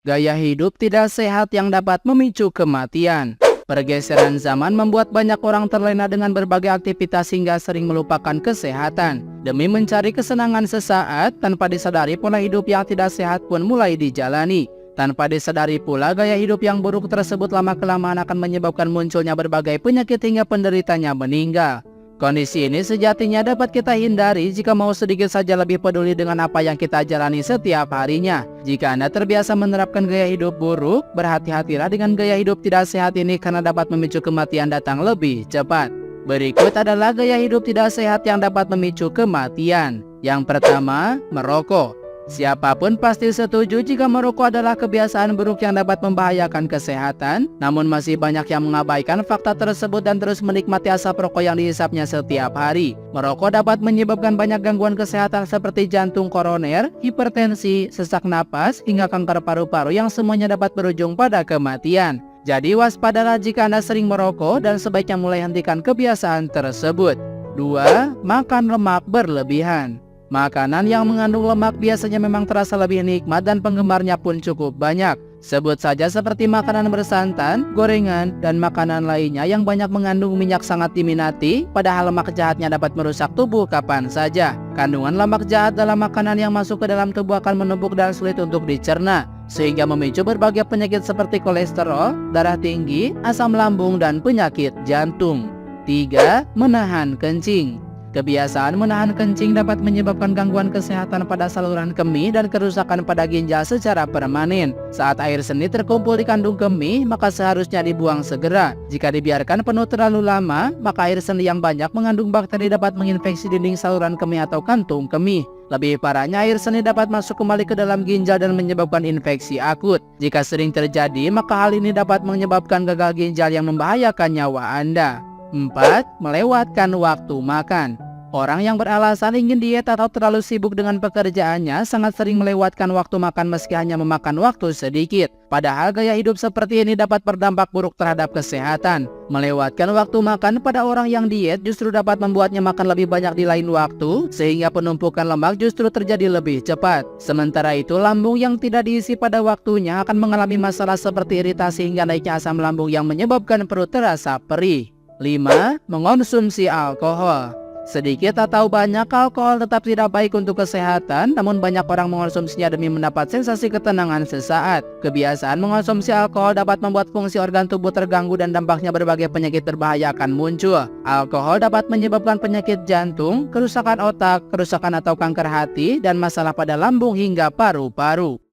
Gaya hidup tidak sehat yang dapat memicu kematian. Pergeseran zaman membuat banyak orang terlena dengan berbagai aktivitas hingga sering melupakan kesehatan. Demi mencari kesenangan sesaat, tanpa disadari pola hidup yang tidak sehat pun mulai dijalani. Tanpa disadari pula, gaya hidup yang buruk tersebut lama-kelamaan akan menyebabkan munculnya berbagai penyakit hingga penderitanya meninggal. Kondisi ini sejatinya dapat kita hindari jika mau sedikit saja lebih peduli dengan apa yang kita jalani setiap harinya. Jika Anda terbiasa menerapkan gaya hidup buruk, berhati-hatilah dengan gaya hidup tidak sehat ini karena dapat memicu kematian datang lebih cepat. Berikut adalah gaya hidup tidak sehat yang dapat memicu kematian. Yang pertama, merokok. Siapapun pasti setuju jika merokok adalah kebiasaan buruk yang dapat membahayakan kesehatan. Namun masih banyak yang mengabaikan fakta tersebut dan terus menikmati asap rokok yang dihisapnya setiap hari. Merokok dapat menyebabkan banyak gangguan kesehatan seperti jantung koroner, hipertensi, sesak napas, hingga kanker paru-paru yang semuanya dapat berujung pada kematian. Jadi waspadalah jika Anda sering merokok dan sebaiknya mulai hentikan kebiasaan tersebut. 2. Makan lemak berlebihan. Makanan yang mengandung lemak biasanya memang terasa lebih nikmat dan penggemarnya pun cukup banyak. Sebut saja seperti makanan bersantan, gorengan, dan makanan lainnya yang banyak mengandung minyak sangat diminati, padahal lemak jahatnya dapat merusak tubuh kapan saja. Kandungan lemak jahat dalam makanan yang masuk ke dalam tubuh akan menumpuk dan sulit untuk dicerna, sehingga memicu berbagai penyakit seperti kolesterol, darah tinggi, asam lambung, dan penyakit jantung. 3. Menahan kencing. Kebiasaan menahan kencing dapat menyebabkan gangguan kesehatan pada saluran kemih dan kerusakan pada ginjal secara permanen. Saat air seni terkumpul di kandung kemih, maka seharusnya dibuang segera. Jika dibiarkan penuh terlalu lama, maka air seni yang banyak mengandung bakteri dapat menginfeksi dinding saluran kemih atau kantung kemih. Lebih parahnya, air seni dapat masuk kembali ke dalam ginjal dan menyebabkan infeksi akut. Jika sering terjadi, maka hal ini dapat menyebabkan gagal ginjal yang membahayakan nyawa Anda. 4. Melewatkan waktu makan. Orang yang beralasan ingin diet atau terlalu sibuk dengan pekerjaannya sangat sering melewatkan waktu makan meski hanya memakan waktu sedikit. Padahal gaya hidup seperti ini dapat berdampak buruk terhadap kesehatan. Melewatkan waktu makan pada orang yang diet justru dapat membuatnya makan lebih banyak di lain waktu, sehingga penumpukan lemak justru terjadi lebih cepat. Sementara itu, lambung yang tidak diisi pada waktunya akan mengalami masalah seperti iritasi hingga naiknya asam lambung yang menyebabkan perut terasa perih. 5. Mengonsumsi alkohol. Sedikit atau banyak, alkohol tetap tidak baik untuk kesehatan, namun banyak orang mengonsumsinya demi mendapat sensasi ketenangan sesaat. Kebiasaan mengonsumsi alkohol dapat membuat fungsi organ tubuh terganggu dan dampaknya berbagai penyakit berbahaya akan muncul. Alkohol dapat menyebabkan penyakit jantung, kerusakan otak, kerusakan atau kanker hati, dan masalah pada lambung hingga paru-paru.